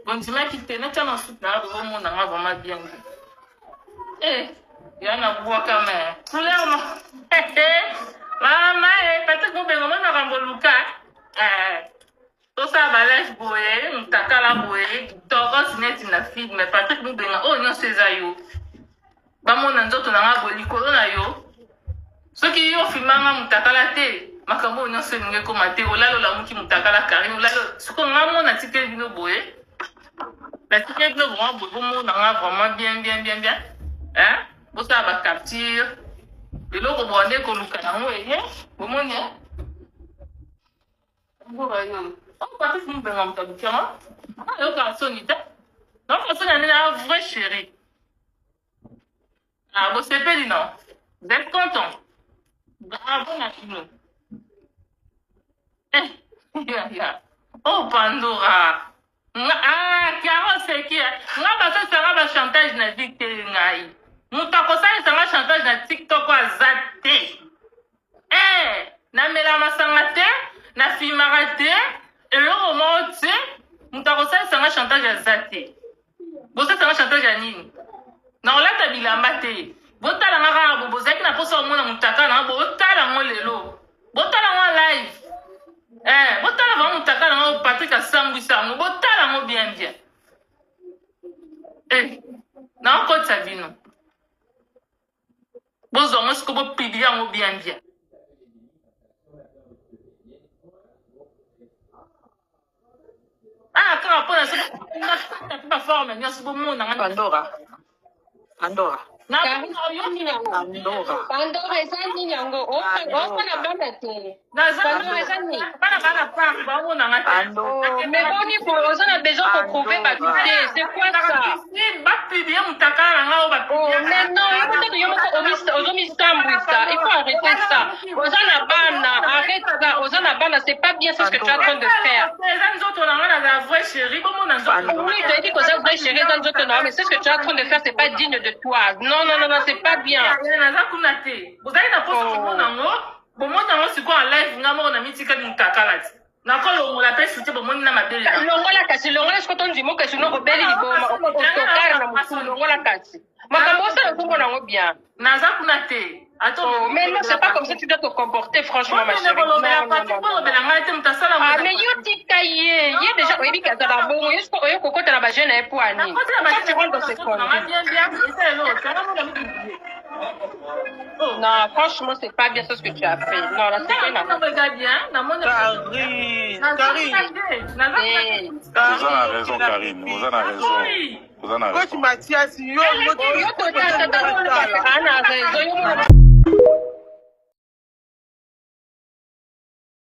Bon, tu m'as quitté, n'a pas soutenu, on a vraiment bien. Eh, il y en a beaucoup quand même. Couleur, non. Maman, peut-être que vous avez un ramboluka. Tout ça, balèche boé, un takala boé, toros net na fille, mais Patrick nous benga, oh, non, c'est ça, yo. Bamo, nanzo, na bolikolo na yo. Ce qui est au filmanga mutakala te, makambo nyo se nge komate, olalo la muki mutakala kari, olalo, ce qu'on a mon article vino boé. L'article vino vraiment boé, bon, on a vraiment bien. Hein? Vous savez, va capture. Et là, vous voyez qu'on nous canne, vous voyez? Vous voyez? Vous voyez? On va faire une bonne amitié. On va faire son idée. Donc, on a un vrai chéri. Ah, vous savez, non? Vous êtes content? Bravo, Nathalie. Oh, Pandora. Ah, Caro, c'est qui? Moi, parce que ça va chantage na victime. Mutakosa isanga chantage na TikTok wa zate. Na mela masanga te, na filmaka te, eloko moko te, mutakosa isanga chantage ya zate. Bosa isanga chantage ya nini? Na olata bilamba te. Botala nga kaka bozaki na posa omona mutaka na botala ngo lelo. Botala ngo live. Botala ngo mutaka na ngo Patrick asambwisa ngo botala ngo bien. Na okotsa bino. Bozo ngo siko bo pidi yango bien. Ah, quand on a ça, pas forme, il y a ce bon monde. Pandora. Pandora eza nini yango okona bana te Pandora eza nini mais boni po oza na besoin pour prouver bapité c'est quoi ça mais non peut-être yo moko ozomistambwisa il faut arrêter ça oza na bana arrête ça oza na bana c'est pas bien ce que tu es en train de faire oui tu as dit que oza vrai chéri dans nzoto na mais ce que tu es en train de faire c'est pas digne de toi non c'est pas bien. Vous avez la pose pour moi, c'est quoi en live, on a mis tika d'une takalate. Nakolo on l'appelle soutien pour moi na mabele. Longola kasi longola ce que ton dimo kasi no rebelle liboma o tokara na mutu longola kasi. Makambo ça le kombo nango bien. Naza kunate. Attends, mais non, c'est pas comme ça que tu dois te comporter, franchement, ma chérie. Ah, mais yo tikaye, y a déjà, oui, qu'à la bon, yo ko yo kokota na ba jeune et pour ani. Tu rentres dans ces conneries. Non, franchement, c'est pas bien ce que tu as fait. Non, là, c'est pas Karine. Vous avez raison, Karine. Vous avez raison. Coach Mathias,